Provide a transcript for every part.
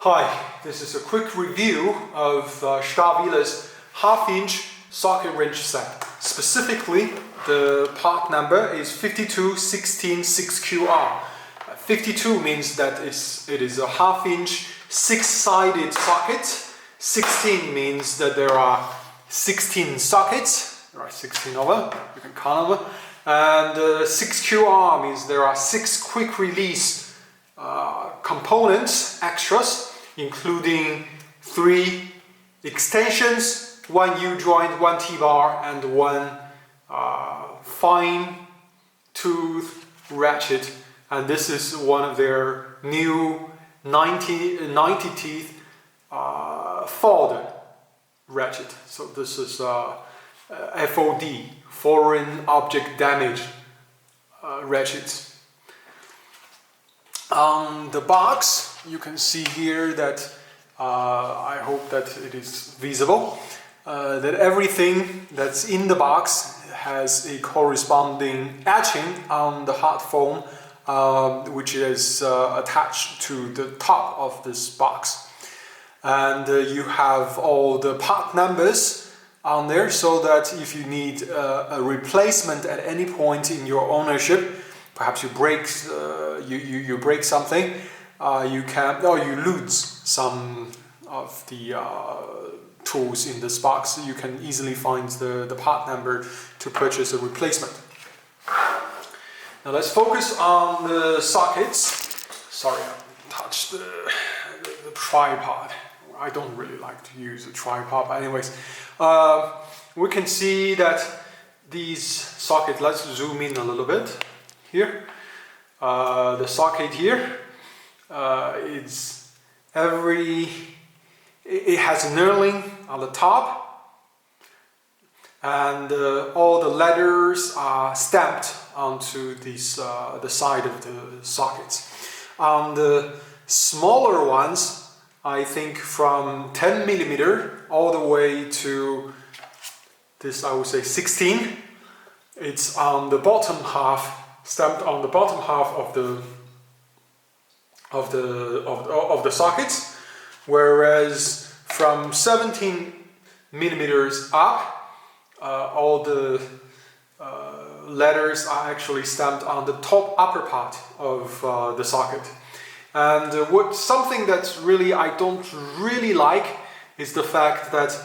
Hi, this is a quick review of Stahlwille's half-inch socket wrench set. Specifically, the part number is 52166QR. 52 means that it is a half-inch six-sided socket. 16 means that there are 16 sockets. There are 16 of them, you can count them. And 6QR means there are 6 quick-release components, extras, including 3 extensions, 1 U-joint, 1 T-bar, and 1 fine tooth ratchet. And this is one of their new 90 teeth FOD ratchet. So this is FOD, foreign object damage ratchets. On the box, you can see here that I hope that it is visible, that everything that's in the box has a corresponding etching on the hot foam, which is attached to the top of this box. And you have all the part numbers on there, so that if you need a replacement at any point in your ownership, perhaps you break you break something, you can, or you lose some of the tools in this box, you can easily find the part number to purchase a replacement. Now let's focus on the sockets. Sorry, I touched the tripod. I don't really like to use a tripod, but anyways, we can see that these sockets, let's zoom in a little bit here. The socket here, it has a knurling on the top, and all the letters are stamped onto these, the side of the sockets. On the smaller ones, I think from 10 millimeter all the way to this, I would say 16, it's on the bottom half, stamped on the bottom half of the sockets, whereas from 17 millimeters up, all the letters are actually stamped on the top upper part of the socket. And something that's really I don't really like is the fact that,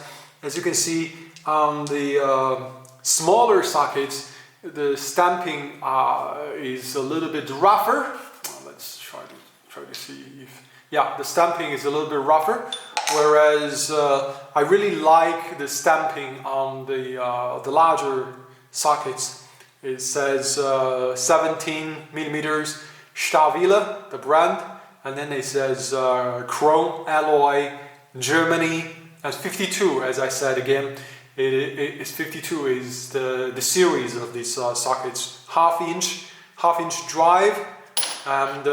as you can see on the smaller sockets, the stamping is a little bit rougher. Let's try to see if, yeah, the stamping is a little bit rougher, whereas I really like the stamping on the larger sockets. It says 17 millimeters Stahlwille, the brand, and then it says chrome alloy Germany, and 52, as I said again. It's 52 is the series of these sockets, half inch drive, and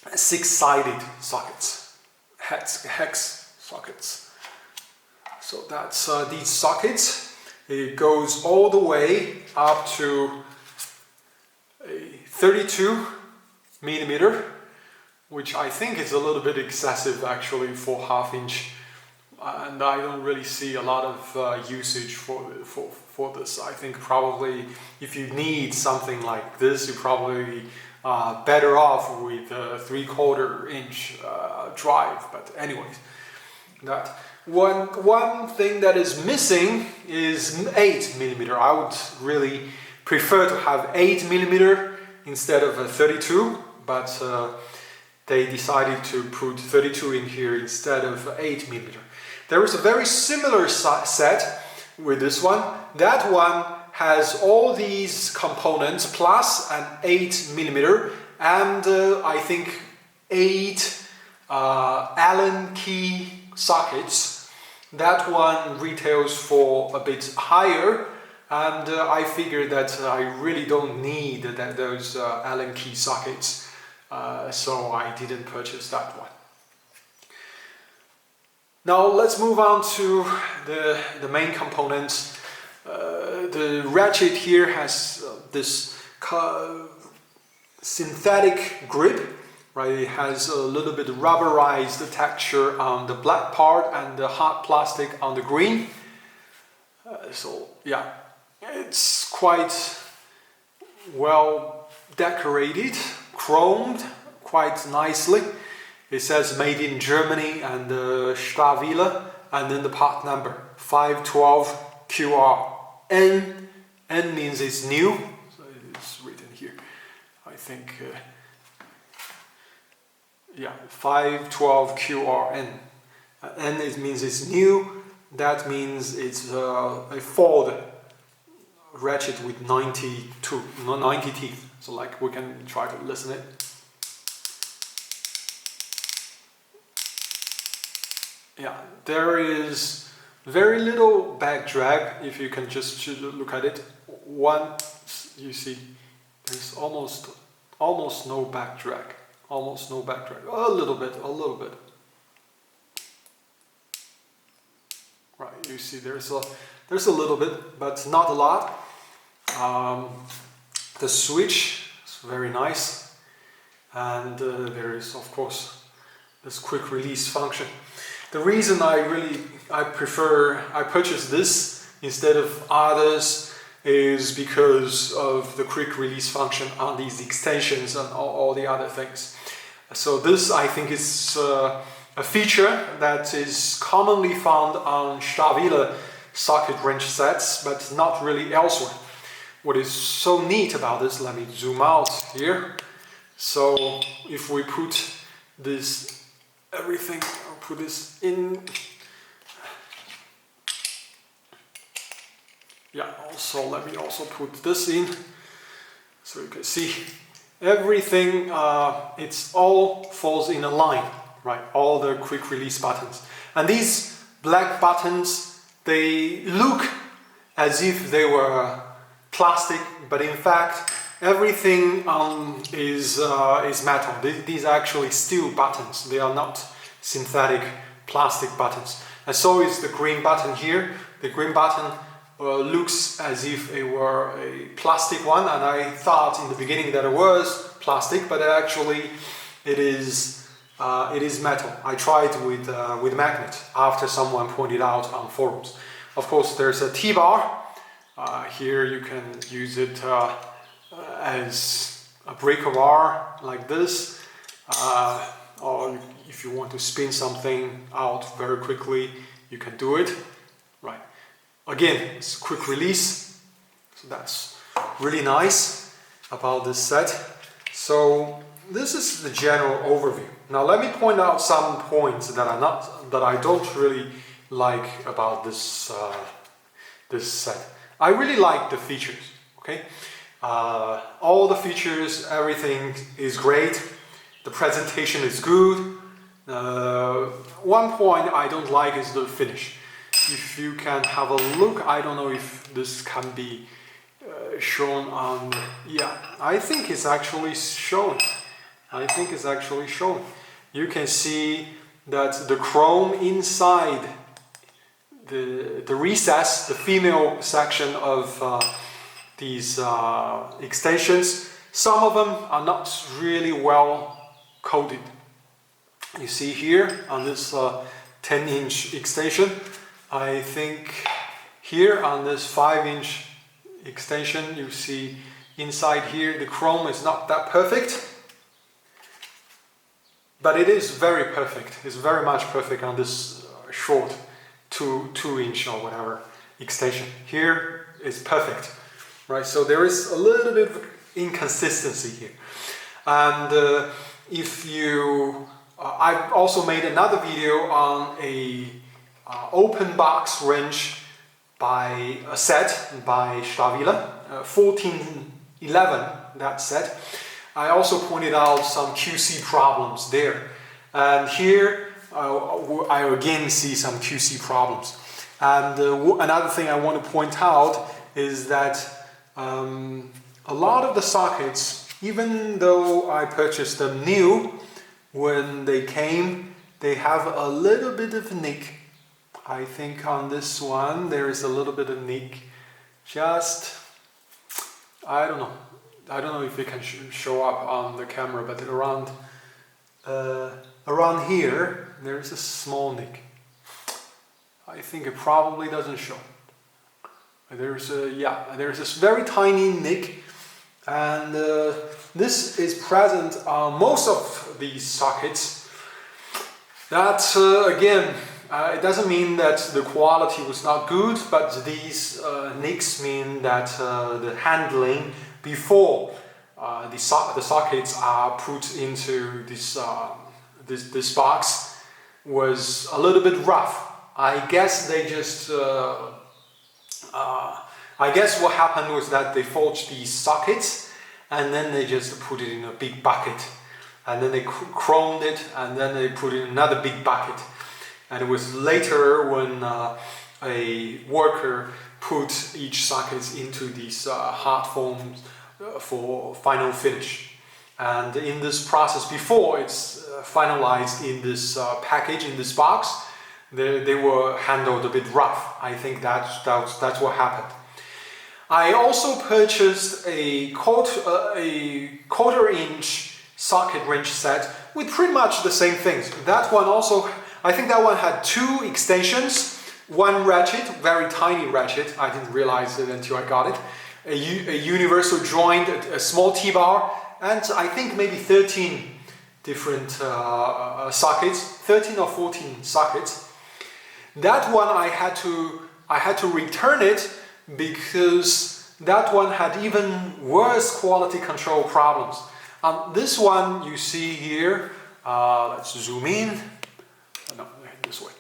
6-sided sockets, hex sockets. So that's these sockets. It goes all the way up to a 32 millimeter, which I think is a little bit excessive actually for half inch. And I don't really see a lot of usage for this. I think probably if you need something like this, you're probably better off with a 3/4 inch drive. But anyways, that one thing that is missing is 8 millimeter. I would really prefer to have 8 millimeter instead of a 32, but they decided to put 32 in here instead of 8 millimeter. There is a very similar set with this one. That one has all these components plus an 8 millimeter and I think 8 Allen key sockets. That one retails for a bit higher, and I figured that I really don't need those Allen key sockets, so I didn't purchase that one. Now let's move on to the main components. The ratchet here has this synthetic grip right? It has a little bit rubberized texture on the black part and the hard plastic on the green. So yeah, it's quite well decorated, chromed quite nicely. It says made in Germany and Stahlwille, and then the part number 512 QR. N means it's new, so it's written here. I think, yeah, 512 QRN. N it means it's new. That means it's a Ford Ratchet with 90 teeth. So like we can try to listen it. Yeah, there is very little back drag. If you can just look at it, you see there's almost no back drag. Almost no back drag. A little bit. Right, you see there's a little bit, but not a lot. The switch is very nice, and there is of course this quick release function. The reason I purchased this instead of others is because of the quick release function on these extensions and all the other things. So this, I think, is a feature that is commonly found on Stahlwille socket wrench sets, but not really elsewhere. What is so neat about this, let me zoom out here. So if we put this, everything, I'll put this in. Yeah, also let me also put this in, so you can see everything, it's all falls in a line, right? All the quick release buttons. And these black buttons, they look as if they were plastic, but in fact everything is metal. These are actually steel buttons. They are not synthetic plastic buttons. And so is the green button here. The green button looks as if it were a plastic one, and I thought in the beginning that it was plastic, but actually it is metal. I tried with magnet after someone pointed out on forums. Of course, there's a T-bar. Here you can use it as a breaker bar like this, or if you want to spin something out very quickly, you can do it. Right. Again, it's a quick release, so that's really nice about this set. So this is the general overview. Now let me point out some points that I don't really like about this this set. I really like the features. Okay, all the features, everything is great. The presentation is good. One point I don't like is the finish. If you can have a look, I don't know if this can be shown on. Yeah, I think it's actually showing. You can see that the chrome inside the recess, the female section of these extensions, some of them are not really well coated. You see here on this 10-inch extension, I think here on this 5-inch extension, you see inside here the chrome is not that perfect, but it is very perfect. It's very much perfect on this short 2-inch or whatever extension. Here is perfect, right? So there is a little bit of inconsistency here. And if you, I've also made another video on a open box wrench by a set by Stahlwille, 1411, that set. I also pointed out some QC problems there, and here I again see some QC problems. And another thing I want to point out is that a lot of the sockets, even though I purchased them new when they came, they have a little bit of nick. I think on this one there is a little bit of nick. Just, I don't know if it can show up on the camera, but around around here there's a small nick. I think it probably doesn't show. There's this very tiny nick, and this is present on most of these sockets. That again, it doesn't mean that the quality was not good, but these nicks mean that the handling before the sockets are put into this box was a little bit rough. I guess they just I guess what happened was that they forged these sockets and then they just put it in a big bucket, and then they chromed it, and then they put it in another big bucket. And it was later when a worker put each socket into these hard foams for final finish. And in this process, before it's finalized in this package, in this box, they were handled a bit rough. I think that's what happened. I also purchased a quarter-inch socket wrench set with pretty much the same things. That one also, I think that one had two extensions, one ratchet, very tiny ratchet. I didn't realize it until I got it. A universal joint, a small T-bar, and I think maybe 13 different sockets, 13 or 14 sockets. That one I had to return it because that one had even worse quality control problems. This one you see here, let's zoom in. No, this way.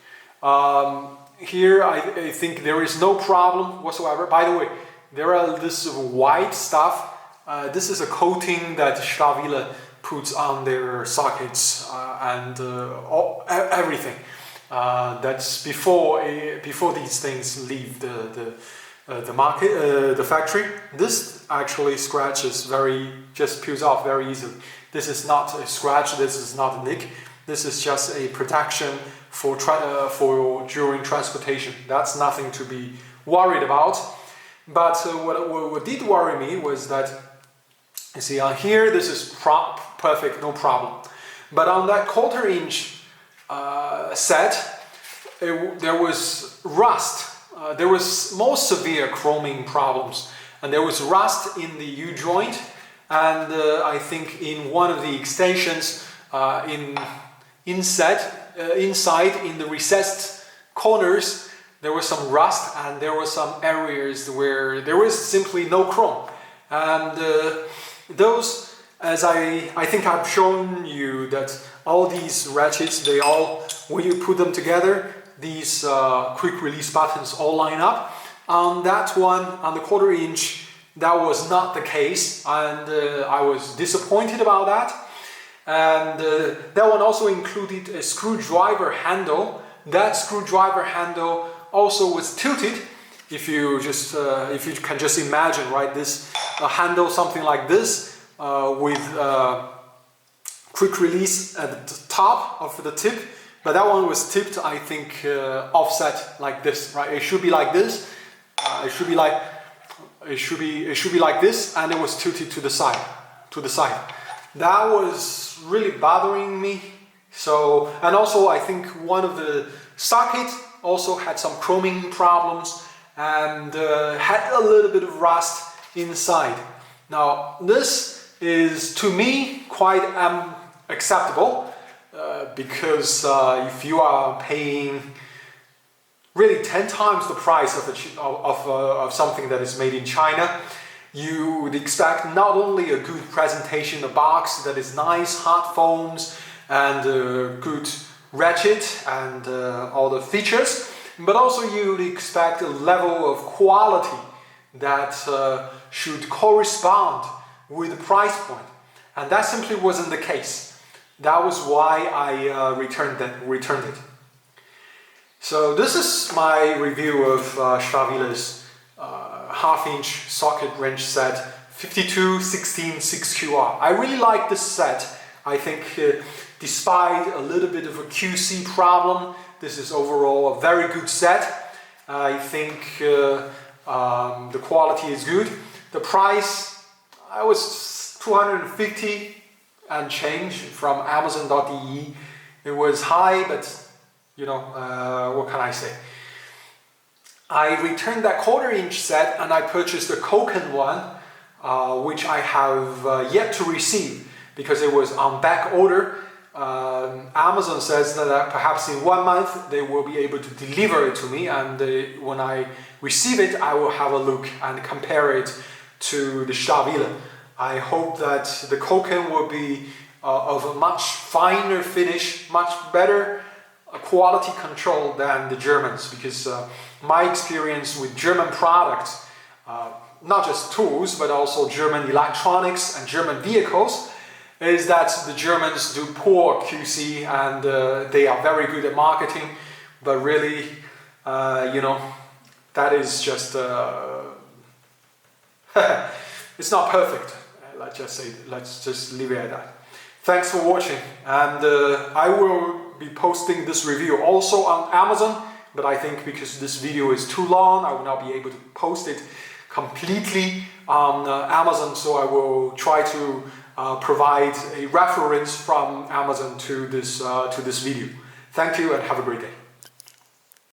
Here I think there is no problem whatsoever. By the way, there are this white stuff. This is a coating that Stahlwille puts on their sockets and everything. That's before these things leave the market, the factory. This actually scratches just peels off very easily. This is not a scratch. This is not a nick. This is just a protection for during transportation. That's nothing to be worried about. But what did worry me was that, you see on here, this is perfect, no problem. But on that quarter-inch set, there was rust. There was more severe chroming problems, and there was rust in the U-joint, and I think in one of the extensions inside in the recessed corners, there was some rust, and there were some areas where there was simply no chrome. And those, as I think I've shown you, that all these ratchets, they all, when you put them together, these quick release buttons all line up. On that one, on the quarter-inch, that was not the case, and I was disappointed about that. And that one also included a screwdriver handle. That screwdriver handle also was tilted. If you can just imagine, right, this handle, something like this, with quick release at the top of the tip. But that one was tipped, I think, offset like this, right? It should be like this. It should be like this, and it was tilted to the side. That was really bothering me. So, and also I think one of the sockets also had some chroming problems and had a little bit of rust inside. Now, this is to me quite acceptable. Because if you are paying really 10 times the price of something that is made in China, you would expect not only a good presentation, a box that is nice, hard foams, and good ratchet and all the features, but also you would expect a level of quality that should correspond with the price point. And that simply wasn't the case. That was why I returned it. So this is my review of Stahlwille's half-inch socket wrench set 5216 6QR. I really like this set. I think despite a little bit of a QC problem, this is overall a very good set. I think the quality is good. The price, I was 250. and change from Amazon.de. It was high, but you know, what can I say? I returned that quarter-inch set and I purchased a Koken one, which I have yet to receive because it was on back order. Amazon says that perhaps in 1 month they will be able to deliver it to me, and when I receive it, I will have a look and compare it to the Stahlwille. I hope that the Koken will be of a much finer finish, much better quality control than the Germans, because my experience with German products, not just tools, but also German electronics and German vehicles, is that the Germans do poor QC and they are very good at marketing, but really, you know, that is just, it's not perfect. Let's just leave it at that. Thanks for watching, and I will be posting this review also on Amazon, but I think because this video is too long, I will not be able to post it completely on Amazon, so I will try to provide a reference from Amazon to this video. Thank you and have a great day.